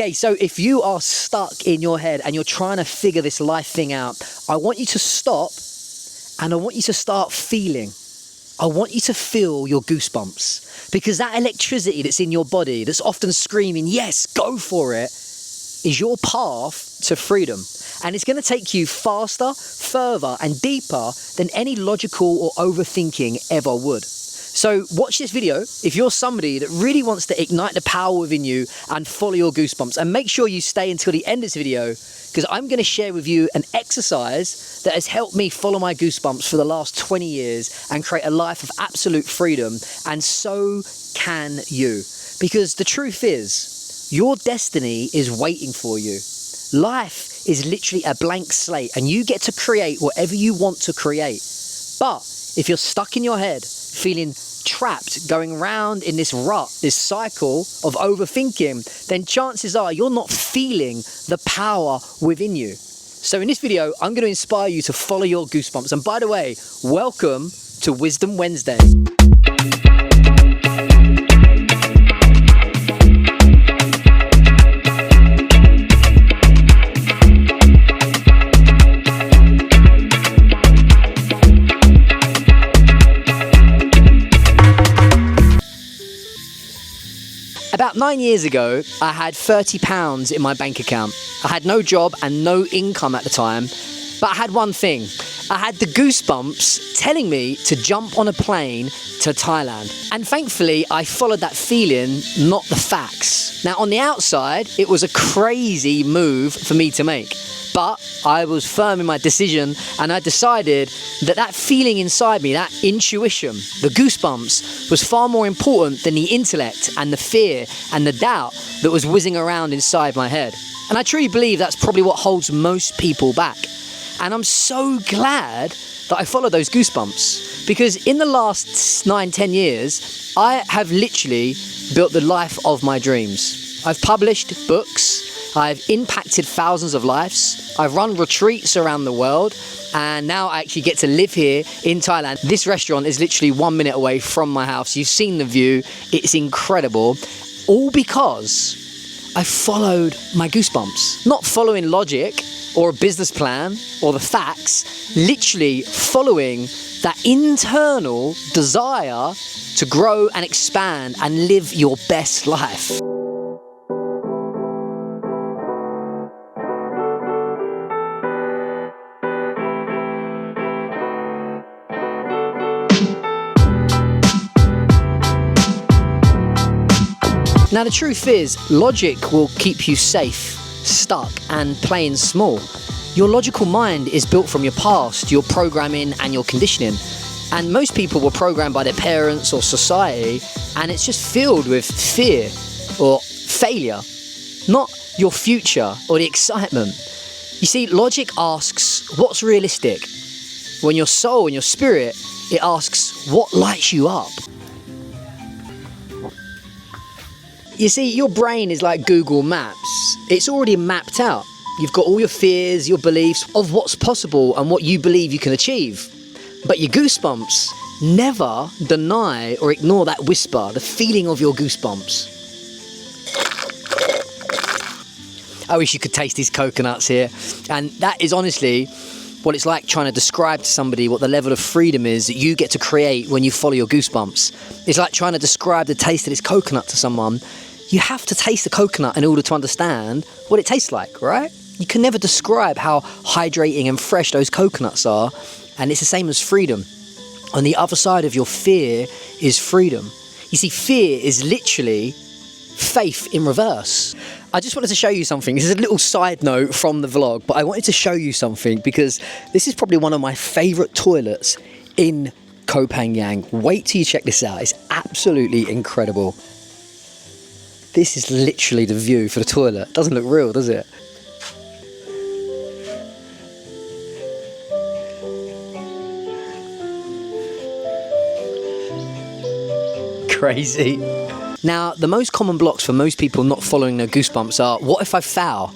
Okay, so if you are stuck in your head and you're trying to figure this life thing out, I want you to stop and I want you to start feeling. I want you to feel your goosebumps, because that electricity that's in your body that's often screaming, yes, go for it, is your path to freedom. And it's going to take you faster, further and deeper than any logical or overthinking ever would. So watch this video if you're somebody that really wants to ignite the power within you and follow your goosebumps. And make sure you stay until the end of this video, because I'm going to share with you an exercise that has helped me follow my goosebumps for the last 20 years and create a life of absolute freedom. And so can you. Because the truth is, your destiny is waiting for you. Life is literally a blank slate and you get to create whatever you want to create. But if you're stuck in your head, feeling trapped, going round in this rut, this cycle of overthinking, then chances are you're not feeling the power within you. So in this video, I'm going to inspire you to follow your goosebumps. And by the way, welcome to Wisdom Wednesday. About 9 years ago, I had £30 in my bank account. I had no job and no income at the time, but I had one thing. I had the goosebumps telling me to jump on a plane to Thailand. And thankfully, I followed that feeling, not the facts. Now, on the outside, it was a crazy move for me to make. But I was firm in my decision and I decided that that feeling inside me, that intuition, the goosebumps, was far more important than the intellect and the fear and the doubt that was whizzing around inside my head. And I truly believe that's probably what holds most people back. And I'm so glad that I followed those goosebumps, because in the last 9-10 years, I have literally built the life of my dreams. I've published books. I've impacted thousands of lives. I've run retreats around the world. And now I actually get to live here in Thailand. This restaurant is literally 1 minute away from my house. You've seen the view. It's incredible. All because I followed my goosebumps. Not following logic or a business plan or the facts. Literally following that internal desire to grow and expand and live your best life. Now, the truth is, logic will keep you safe, stuck, and playing small. Your logical mind is built from your past, your programming, and your conditioning. And most people were programmed by their parents or society, and it's just filled with fear or failure, not your future or the excitement. You see, logic asks, what's realistic? When your soul and your spirit, it asks, what lights you up? You see, your brain is like Google Maps. It's already mapped out. You've got all your fears, your beliefs of what's possible and what you believe you can achieve. But your goosebumps never deny or ignore that whisper, the feeling of your goosebumps. I wish you could taste these coconuts here. And that is honestly what it's like trying to describe to somebody what the level of freedom is that you get to create when you follow your goosebumps. It's like trying to describe the taste of this coconut to someone. You have to taste the coconut in order to understand what it tastes like, right? You can never describe how hydrating and fresh those coconuts are. And it's the same as freedom. On the other side of your fear is freedom. You see, fear is literally faith in reverse. I just wanted to show you something. This is a little side note from the vlog, but I wanted to show you something because this is probably one of my favorite toilets in Koh Phangan. Wait till you check this out. It's absolutely incredible. This is literally the view for the toilet. Doesn't look real, does it? Crazy. Now, the most common blocks for most people not following their goosebumps are, what if I fail?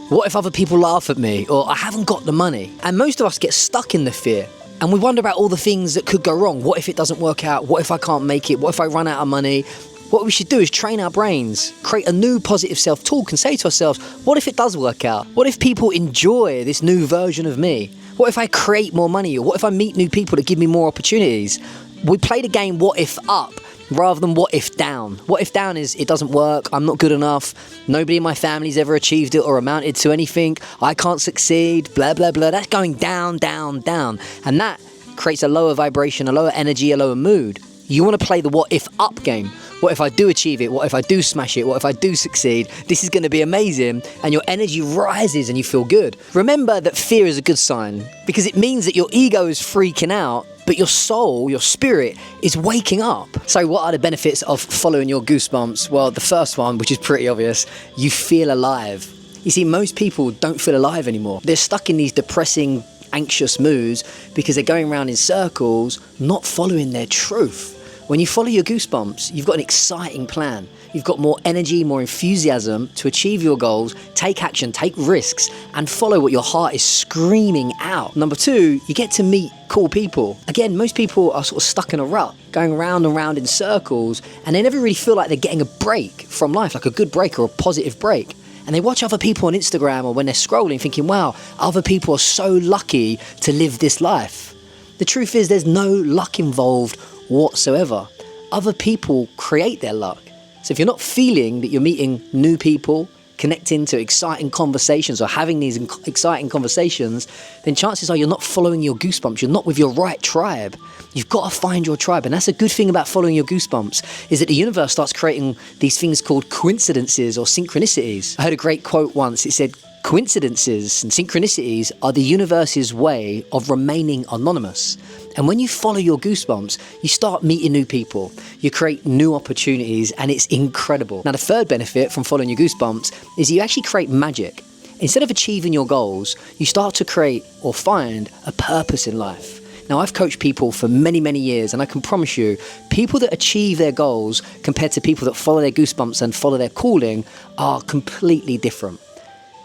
What if other people laugh at me? Or I haven't got the money? And most of us get stuck in the fear. And we wonder about all the things that could go wrong. What if it doesn't work out? What if I can't make it? What if I run out of money? What we should do is train our brains, create a new positive self-talk and say to ourselves, what if it does work out? What if people enjoy this new version of me? What if I create more money? Or what if I meet new people that give me more opportunities? We play the game what if up rather than what if down. What if down is it doesn't work, I'm not good enough, nobody in my family's ever achieved it or amounted to anything, I can't succeed, blah, blah, blah. That's going down, down, down. And that creates a lower vibration, a lower energy, a lower mood. You want to play the what if up game. What if I do achieve it? What if I do smash it? What if I do succeed? This is going to be amazing. And your energy rises and you feel good. Remember that fear is a good sign because it means that your ego is freaking out, but your soul, your spirit is waking up. So what are the benefits of following your goosebumps? Well, the first one, which is pretty obvious, you feel alive. You see, most people don't feel alive anymore. They're stuck in these depressing, anxious moods because they're going around in circles, not following their truth. When you follow your goosebumps, you've got an exciting plan. You've got more energy, more enthusiasm to achieve your goals, take action, take risks, and follow what your heart is screaming out. Number two, you get to meet cool people. Again, most people are sort of stuck in a rut, going round and round in circles, and they never really feel like they're getting a break from life, like a good break or a positive break. And they watch other people on Instagram or when they're scrolling thinking, wow, other people are so lucky to live this life. The truth is there's no luck involved whatsoever. Other people create their luck. So if you're not feeling that you're meeting new people, connecting to exciting conversations or having these exciting conversations, then chances are you're not following your goosebumps. You're not with your right tribe. You've got to find your tribe. And that's a good thing about following your goosebumps, is that the universe starts creating these things called coincidences or synchronicities. I heard a great quote once. It said, coincidences and synchronicities are the universe's way of remaining anonymous. And when you follow your goosebumps, you start meeting new people, you create new opportunities, and it's incredible. Now, the third benefit from following your goosebumps is you actually create magic. Instead of achieving your goals, you start to create or find a purpose in life. Now, I've coached people for many, many years, and I can promise you, people that achieve their goals compared to people that follow their goosebumps and follow their calling are completely different.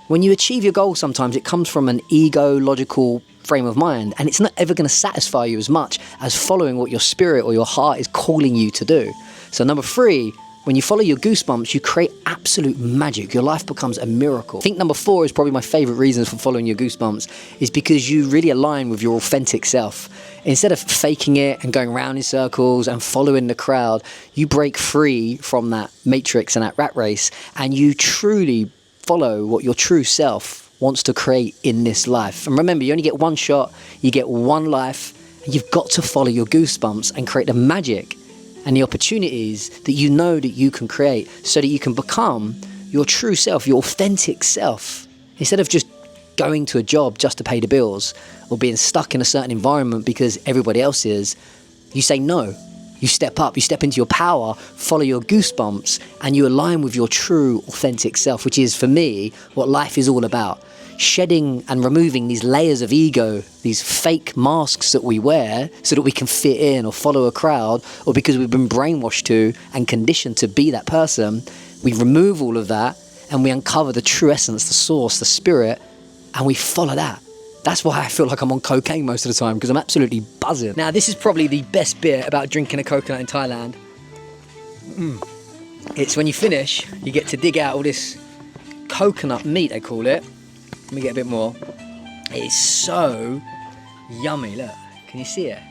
When you achieve your goal, sometimes it comes from an ego-logical frame of mind, and it's not ever going to satisfy you as much as following what your spirit or your heart is calling you to do. So number three, when you follow your goosebumps, you create absolute magic. Your life becomes a miracle. I think number four is probably my favorite reasons for following your goosebumps, is because you really align with your authentic self. Instead of faking it and going around in circles and following the crowd, you break free from that matrix and that rat race, and you truly follow what your true self wants to create in this life. And remember, you only get one shot, you get one life, and you've got to follow your goosebumps and create the magic and the opportunities that you know that you can create so that you can become your true self, your authentic self. Instead of just going to a job just to pay the bills or being stuck in a certain environment because everybody else is, you say no. You step up, you step into your power, follow your goosebumps, and you align with your true, authentic self, which is, for me, what life is all about. Shedding and removing these layers of ego, these fake masks that we wear so that we can fit in or follow a crowd, or because we've been brainwashed to and conditioned to be that person. We remove all of that and we uncover the true essence, the source, the spirit, and we follow that. That's why I feel like I'm on cocaine most of the time, because I'm absolutely buzzing. Now, this is probably the best bit about drinking a coconut in Thailand. It's when you finish, you get to dig out all this coconut meat, they call it. Let me get a bit more. It is so yummy, look. Can you see it?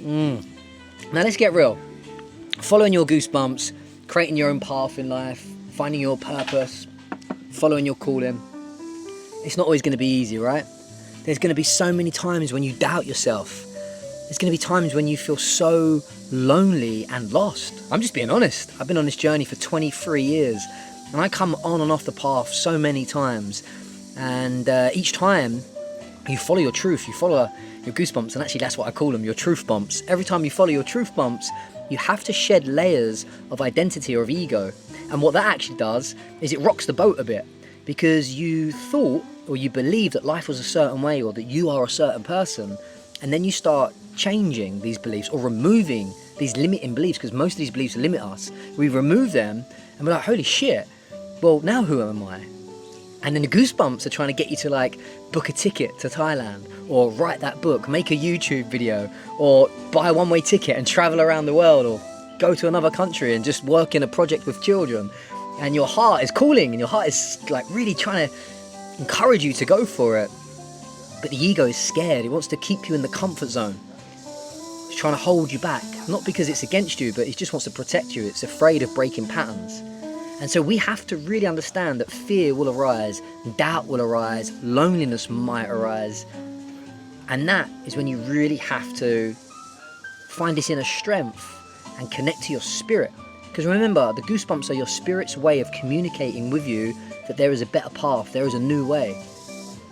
Now, let's get real. Following your goosebumps, creating your own path in life, finding your purpose, following your calling, it's not always going to be easy, right? There's going to be so many times when you doubt yourself. There's going to be times when you feel so lonely and lost. I'm just being honest. I've been on this journey for 23 years and I come on and off the path so many times, and each time you follow your truth, you follow your goosebumps, and actually that's what I call them, your truth bumps. Every time you follow your truth bumps, you have to shed layers of identity or of ego. And what that actually does is it rocks the boat a bit, because you thought or you believed that life was a certain way or that you are a certain person, and then you start changing these beliefs or removing these limiting beliefs, because most of these beliefs limit us. We remove them and we're like, holy shit, well, now who am I? And then the Goosebumps are trying to get you to like book a ticket to Thailand, or write that book, make a YouTube video, or buy a one-way ticket and travel around the world, or go to another country and just work in a project with children. And your heart is calling, and your heart is like really trying to encourage you to go for it. But the ego is scared. It wants to keep you in the comfort zone. It's trying to hold you back, not because it's against you, but it just wants to protect you. It's afraid of breaking patterns. And so we have to really understand that fear will arise, doubt will arise, loneliness might arise. And that is when you really have to find this inner strength and connect to your spirit. Because remember, the Goosebumps are your spirit's way of communicating with you that there is a better path, there is a new way.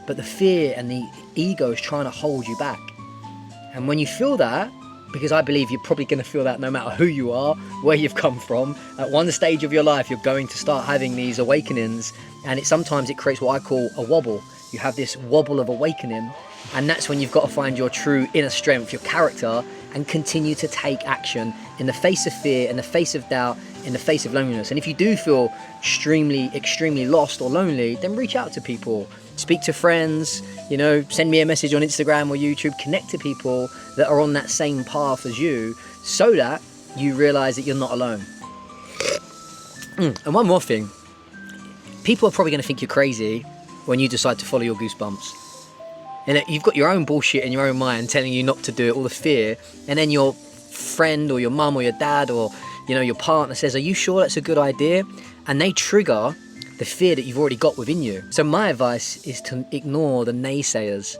But the fear and the ego is trying to hold you back. And when you feel that, because I believe you're probably going to feel that no matter who you are, where you've come from, at one stage of your life you're going to start having these awakenings, and sometimes it creates what I call a wobble. You have this wobble of awakening, and that's when you've got to find your true inner strength, your character, and continue to take action in the face of fear, in the face of doubt, in the face of loneliness. And if you do feel extremely lost or lonely, then reach out to people. Speak to friends, you know, send me a message on Instagram or YouTube, connect to people that are on that same path as you, so that you realize that you're not alone. And one more thing, people are probably going to think you're crazy when you decide to follow your Goosebumps. And you've got your own bullshit in your own mind telling you not to do it, all the fear, and then your friend or your mum or your dad or, you know, your partner says, are you sure that's a good idea? And they trigger the fear that you've already got within you. So my advice is to ignore the naysayers,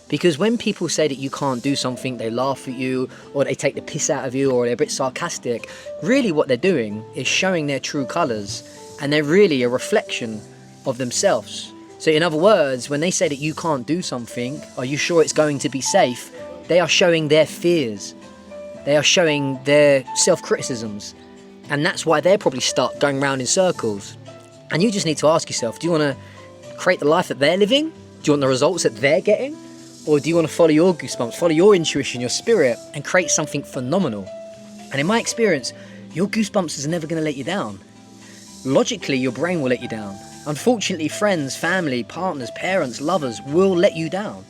because when people say that you can't do something, they laugh at you, or they take the piss out of you, or they're a bit sarcastic, really what they're doing is showing their true colours, and they're really a reflection of themselves. So in other words, when they say that you can't do something, are you sure it's going to be safe? They are showing their fears. They are showing their self-criticisms. And that's why they're probably stuck going round in circles. And you just need to ask yourself, do you want to create the life that they're living? Do you want the results that they're getting? Or do you want to follow your Goosebumps, follow your intuition, your spirit, and create something phenomenal? And in my experience, your Goosebumps is never going to let you down. Logically, your brain will let you down. Unfortunately, friends, family, partners, parents, lovers will let you down.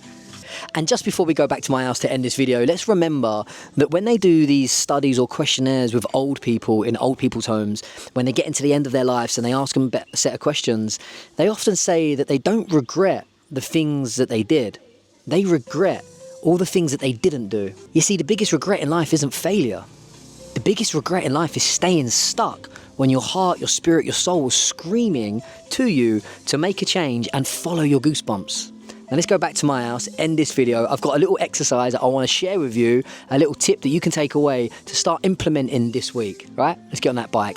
And just before we go back to my house to end this video, let's remember that when they do these studies or questionnaires with old people in old people's homes, when they get into the end of their lives and they ask them a set of questions, they often say that they don't regret the things that they did. They regret all the things that they didn't do. You see, the biggest regret in life isn't failure. The biggest regret in life is staying stuck when your heart, your spirit, your soul was screaming to you to make a change and follow your Goosebumps. Now let's go back to my house, end this video. I've got a little exercise that I want to share with you, a little tip that you can take away to start implementing this week, right? Let's get on that bike.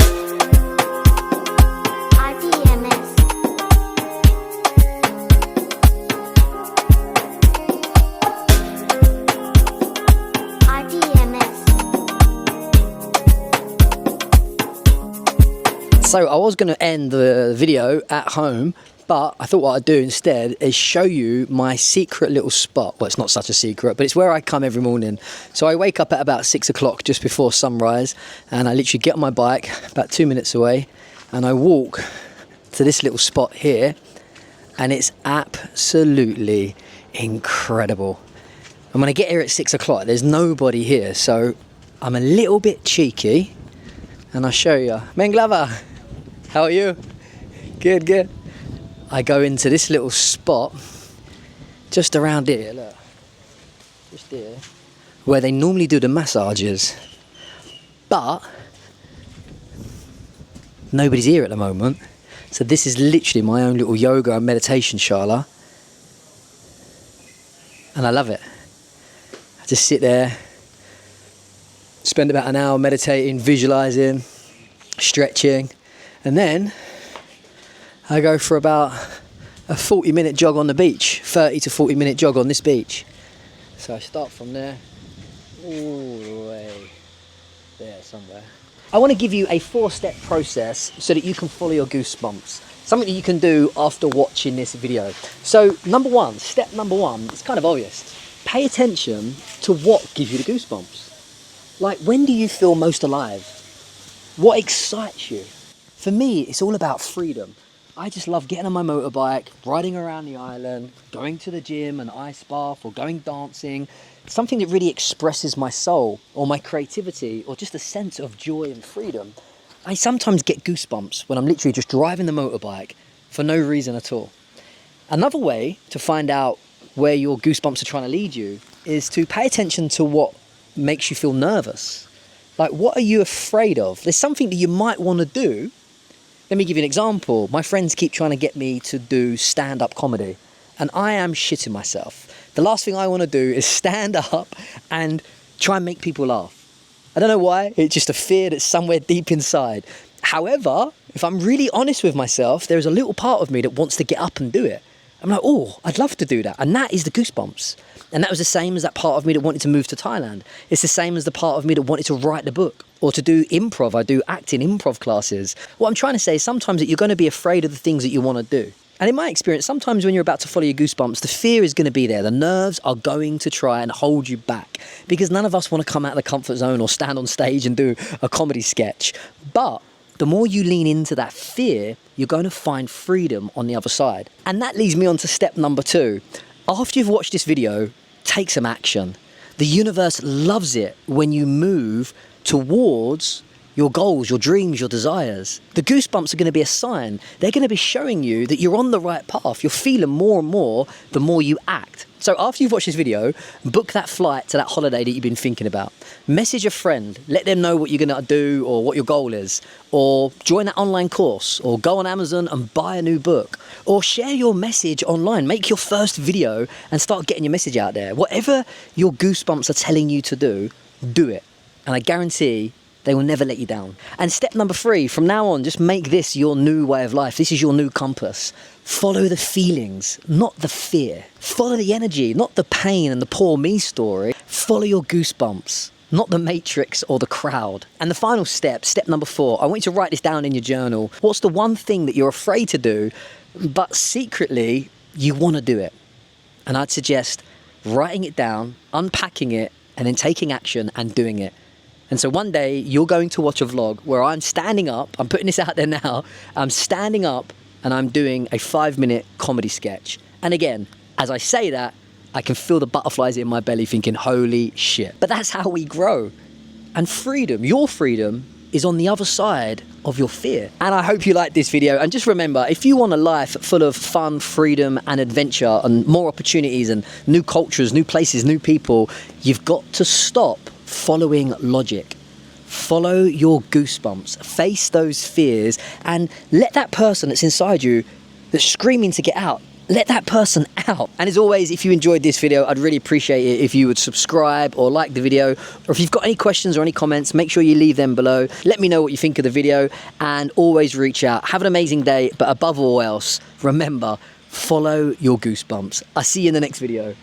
So I was going to end the video at home, but I thought what I'd do instead is show you my secret little spot. Well, it's not such a secret, but it's where I come every morning. So I wake up at about 6 o'clock just before sunrise, and I literally get on my bike about 2 minutes away, and I walk to this little spot here, and it's absolutely incredible. And when I get here at 6 o'clock, there's nobody here, so I'm a little bit cheeky, and I'll show you. Menglava, how are you? Good, good. I go into this little spot just around here, look, just here, where they normally do the massages, but nobody's here at the moment. So this is literally my own little yoga and meditation shala, and I love it. I just sit there, spend about an hour meditating, visualizing, stretching, and then I go for about a 40-minute jog on the beach, 30 to 40-minute jog on this beach. So I start from there, all the way there somewhere. I want to give you a 4-step process so that you can follow your Goosebumps. Something that you can do after watching this video. So step number one, it's kind of obvious. Pay attention to what gives you the Goosebumps. Like, when do you feel most alive? What excites you? For me, it's all about freedom. I just love getting on my motorbike, riding around the island, going to the gym, an ice bath, or going dancing. Something that really expresses my soul or my creativity or just a sense of joy and freedom. I sometimes get goosebumps when I'm literally just driving the motorbike for no reason at all. Another way to find out where your goosebumps are trying to lead you is to pay attention to what makes you feel nervous. Like, what are you afraid of? There's something that you might want to do. Let me give you an example. My friends keep trying to get me to do stand-up comedy, and I am shitting myself. The last thing I want to do is stand up and try and make people laugh. I don't know why. It's just a fear that's somewhere deep inside. However, if I'm really honest with myself, there's a little part of me that wants to get up and do it. I'm like, oh, I'd love to do that. And that is the goosebumps. And that was the same as that part of me that wanted to move to Thailand. It's the same as the part of me that wanted to write the book or to do improv. I do acting improv classes. What I'm trying to say is sometimes that you're going to be afraid of the things that you want to do. And in my experience, sometimes when you're about to follow your goosebumps, the fear is going to be there. The nerves are going to try and hold you back because none of us want to come out of the comfort zone or stand on stage and do a comedy sketch. But the more you lean into that fear, you're going to find freedom on the other side. And that leads me on to step number 2. After you've watched this video, take some action. The universe loves it when you move towards your goals, your dreams, your desires. The goosebumps are going to be a sign. They're going to be showing you that you're on the right path. You're feeling more and more the more you act. So after you've watched this video, book that flight to that holiday that you've been thinking about. Message a friend, let them know what you're going to do or what your goal is. Or join that online course, or go on Amazon and buy a new book. Or share your message online. Make your first video and start getting your message out there. Whatever your goosebumps are telling you to do it. And I guarantee they will never let you down. And step number 3, from now on, just make this your new way of life. This is your new compass. Follow the feelings, not the fear. Follow the energy, not the pain and the poor me story. Follow your goosebumps, not the matrix or the crowd. And the final step, step number 4, I want you to write this down in your journal. What's the one thing that you're afraid to do, but secretly you want to do it? And I'd suggest writing it down, unpacking it, and then taking action and doing it. And so one day you're going to watch a vlog where I'm standing up, I'm putting this out there now, I'm standing up and I'm doing a 5-minute comedy sketch. And again, as I say that, I can feel the butterflies in my belly thinking, holy shit. But that's how we grow. And freedom, your freedom, is on the other side of your fear. And I hope you liked this video. And just remember, if you want a life full of fun, freedom and adventure and more opportunities and new cultures, new places, new people, you've got to stop following logic. Follow your goosebumps, face those fears, and let that person that's inside you that's screaming to get out, let that person out. And as always, if you enjoyed this video, I'd really appreciate it if you would subscribe or like the video, or if you've got any questions or any comments, make sure you leave them below. Let me know what you think of the video, and always reach out. Have an amazing day, but above all else, remember, follow your goosebumps. I'll see you in the next video.